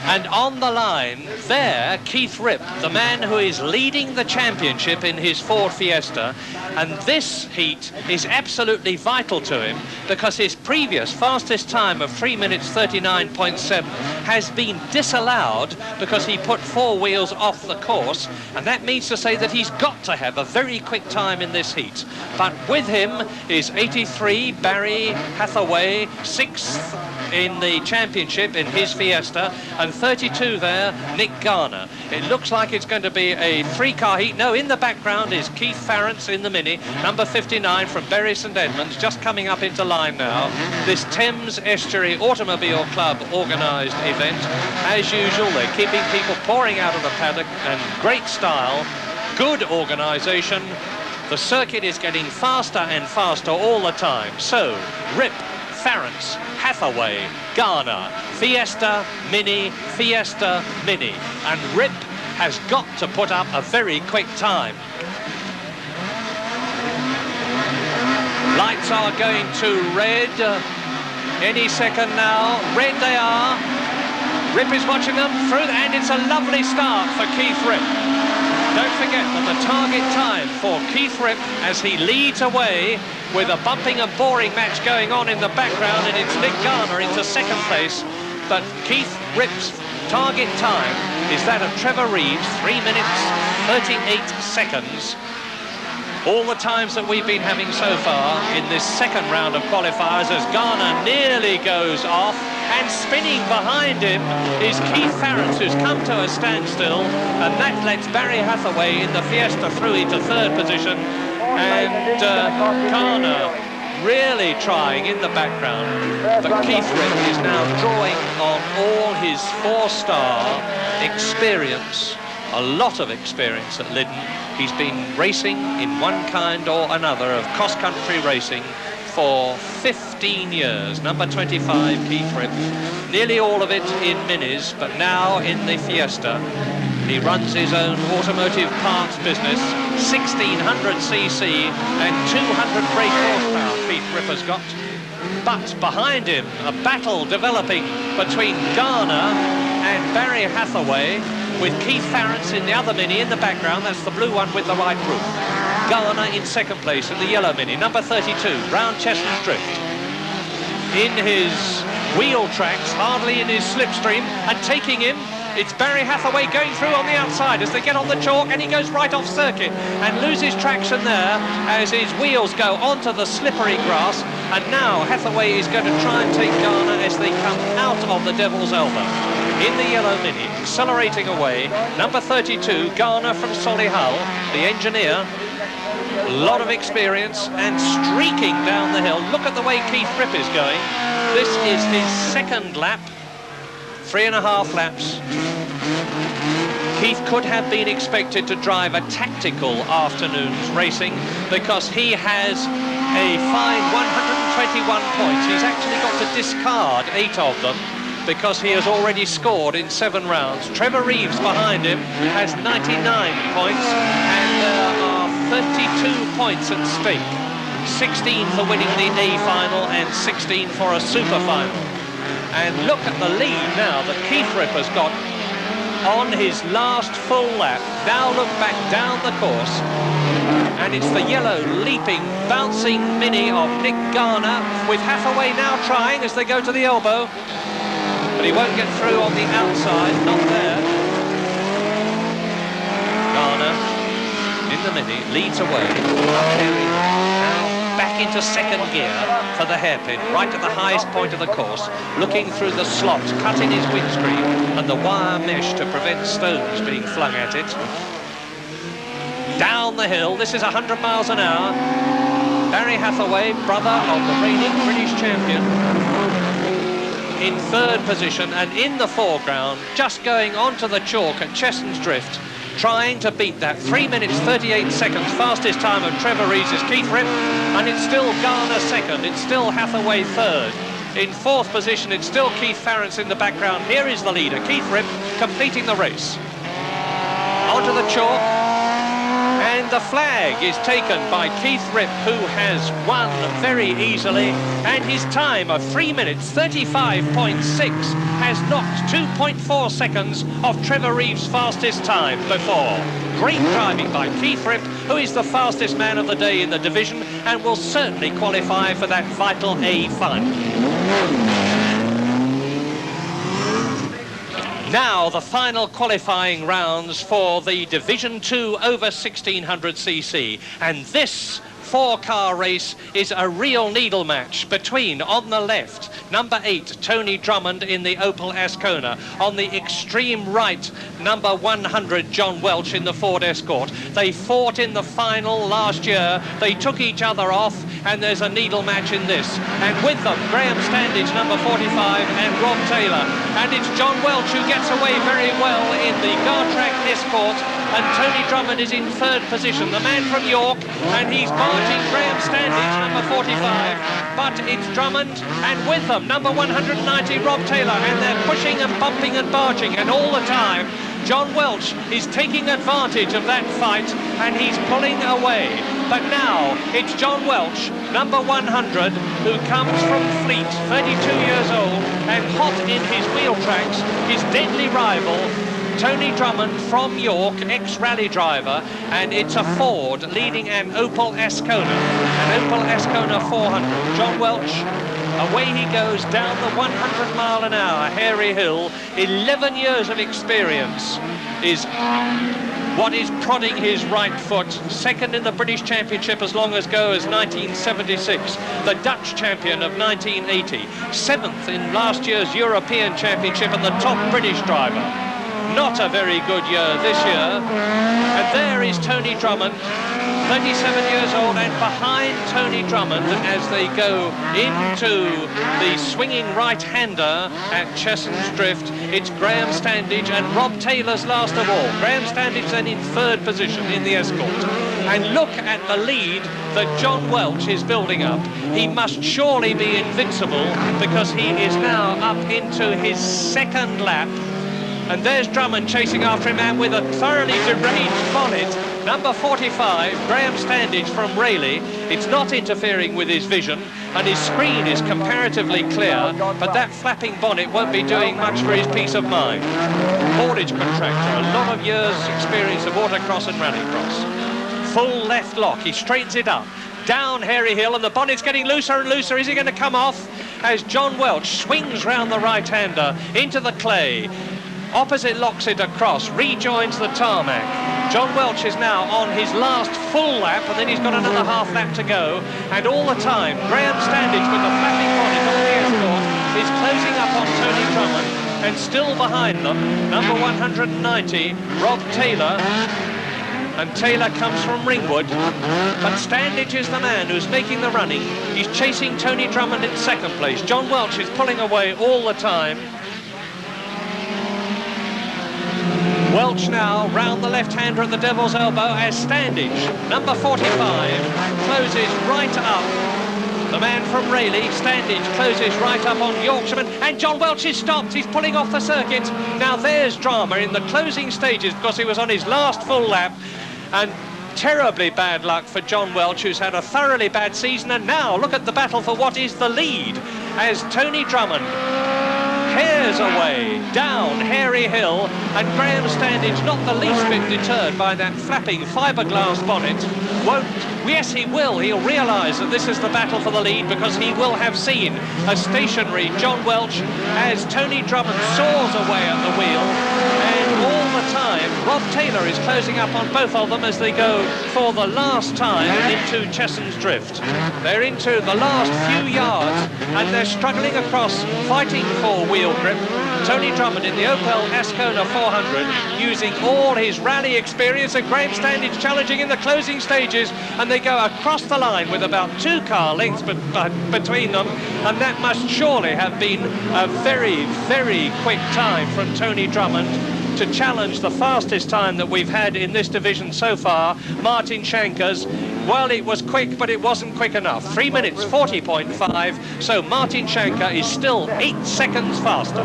And on the line there, Keith Ripp, the man who is leading the championship in his Ford Fiesta. And this heat is absolutely vital to him because his previous fastest time of 3 minutes 39.7 has been disallowed because he put four wheels off the course. And that means to say that he's got to have a very quick time in this heat. But with him is 83 Barry Hathaway, 6th in the championship in his Fiesta, and 32 there, Nick Garner. It looks like it's going to be a three-car heat. No, in the background is Keith Farrance in the Mini, number 59 from Bury St Edmunds, just coming up into line now. This Thames Estuary Automobile Club organised event. As usual, they're keeping people pouring out of the paddock, and great style, good organisation. The circuit is getting faster and faster all the time. So, Ripp, Farrance, Hathaway, Garner, Fiesta, Mini, and Ripp has got to put up a very quick time. Lights are going to red any second now. Red they are. Ripp is watching them through, and it's a lovely start for Keith Ripp. Don't forget that the target time for Keith Ripp, as he leads away with a bumping and boring match going on in the background, and it's Nick Garner into second place. But Keith Ripp's target time is that of Trevor Reeves, 3 minutes 38 seconds. All the times that we've been having so far in this second round of qualifiers, as Garner nearly goes off, and spinning behind him is Keith Farrance, who's come to a standstill, and that lets Barry Hathaway in the Fiesta through into third position, and Garner really trying in the background, but Keith Ripp is now drawing on all his four-star experience, a lot of experience at Lydden. He's been racing in one kind or another of cross-country racing for 15 years. Number 25, Keith Ripp, nearly all of it in minis, but now in the Fiesta. He runs his own automotive parts business, 1600cc and 200 brake horsepower Keith Ripp has got. But behind him, a battle developing between Garner and Barry Hathaway, with Keith Farrance in the other Mini in the background. That's the blue one with the white roof. Garner in second place in the yellow Mini, number 32, round Chestnut Drift. In his wheel tracks, hardly in his slipstream, and taking him, it's Barry Hathaway going through on the outside as they get on the chalk, and he goes right off circuit and loses traction there as his wheels go onto the slippery grass. And now Hathaway is going to try and take Garner as they come out of the Devil's Elbow. In the yellow Mini, accelerating away, number 32, Garner from Solihull, the engineer. A lot of experience and streaking down the hill. Look at the way Keith Ripp is going. This is his second lap, 3.5 laps. Keith could have been expected to drive a tactical afternoon's racing because he has a fine 121 points. He's actually got to discard 8 of them because he has already scored in 7 rounds. Trevor Reeves behind him has 99 points, and there are 32 points at stake. 16 for winning the A final and 16 for a super final. And look at the lead now that Keith Ripp has got on his last full lap. Now look back down the course, and it's the yellow leaping, bouncing Mini of Nick Garner, with Hathaway now trying as they go to the elbow, but he won't get through on the outside, not there. Garner in the Mini leads away. Now back into second gear for the hairpin, right at the highest point of the course, looking through the slot, cutting his windscreen and the wire mesh to prevent stones being flung at it. Down the hill, this is 100 miles an hour. Barry Hathaway, brother of the reigning British champion, in third position, and in the foreground, just going onto the chalk at Chestnut Drift, trying to beat that 3 minutes 38 seconds fastest time of Trevor Reeves is Keith Ripp, and it's still Garner second, it's still Hathaway third. In fourth position, it's still Keith Farrance in the background. Here is the leader, Keith Ripp, completing the race. Onto the chalk, and And the flag is taken by Keith Ripp, who has won very easily, and his time of 3 minutes 35.6 has knocked 2.4 seconds off Trevor Reeves' fastest time before. Great driving by Keith Ripp, who is the fastest man of the day in the division and will certainly qualify for that vital A final. Now the final qualifying rounds for the Division 2 over 1600cc, and this four-car race is a real needle match between, on the left, number 8, Tony Drummond in the Opel Ascona. On the extreme right, number 100, John Welch in the Ford Escort. They fought in the final last year. They took each other off, and there's a needle match in this. And with them, Graham Standage, number 45, and Rob Taylor. And it's John Welch who gets away very well in the Rtec Escort, and Tony Drummond is in third position, the man from York, and he's marching Graham Standage, number 45, but it's Drummond, and with them, number 190, Rob Taylor, and they're pushing and bumping and barging, and all the time, John Welch is taking advantage of that fight, and he's pulling away. But now, it's John Welch, number 100, who comes from Fleet, 32 years old, and hot in his wheel tracks, his deadly rival, Tony Drummond from York, ex-rally driver, and it's a Ford leading an Opel Ascona, an Opel Ascona 400. John Welch, away he goes down the 100 mile an hour Hairy Hill. 11 years of experience is what is prodding his right foot. Second in the British Championship as long ago as 1976. The Dutch champion of 1980. 7th in last year's European Championship and the top British driver. Not a very good year this year. And there is Tony Drummond, 37 years old, and behind Tony Drummond as they go into the swinging right-hander at Chesson's Drift, it's Graham Standage and Rob Taylor's last of all. Graham Standage then in third position in the Escort. And look at the lead that John Welch is building up. He must surely be invincible because he is now up into his second lap. And there's Drummond chasing after him, and with a thoroughly deranged bonnet, number 45, Graham Standage from Raleigh. It's not interfering with his vision, and his screen is comparatively clear, but that flapping bonnet won't be doing much for his peace of mind. Haulage contractor, a lot of years' experience of autocross and rallycross. Full left lock, he straightens it up. Down Hairy Hill, and the bonnet's getting looser and looser. Is he going to come off? As John Welch swings round the right-hander into the clay. Opposite locks it across, rejoins the tarmac. John Welch is now on his last full lap, and then he's got another half lap to go. And all the time, Graham Standage with the flapping bonnet on the Escort is closing up on Tony Drummond. And still behind them, number 190, Rob Taylor. And Taylor comes from Ringwood. But Standage is the man who's making the running. He's chasing Tony Drummond in second place. John Welch is pulling away all the time. Welch now round the left-hander at the Devil's Elbow as Standage, number 45, closes right up. The man from Raleigh, Standage, closes right up on Yorkshireman, and John Welch is stopped. He's pulling off the circuit. Now there's drama in the closing stages because he was on his last full lap, and terribly bad luck for John Welch, who's had a thoroughly bad season. And now look at the battle for what is the lead as Tony Drummond tears away down Hairy Hill, and Graham Standage, not the least bit deterred by that flapping fiberglass bonnet, won't. Yes, he will. He'll realise that this is the battle for the lead because he will have seen a stationary John Welch as Tony Drummond soars away at the wheel, and all the time Rob Taylor is closing up on both of them as they go for the last time into Chesson's Drift. They're into the last few yards and they're struggling across, fighting for wheel grip. Tony Drummond in the Opel Ascona 400 using all his rally experience, and Graham Standage challenging in the closing stages, and they go across the line with about 2 car lengths between them, and that must surely have been a very, very quick time from Tony Drummond to challenge the fastest time that we've had in this division so far, Martin Shanker's. Well, it was quick, but it wasn't quick enough. 3 minutes 40.5, so Martin Shanker is still 8 seconds faster.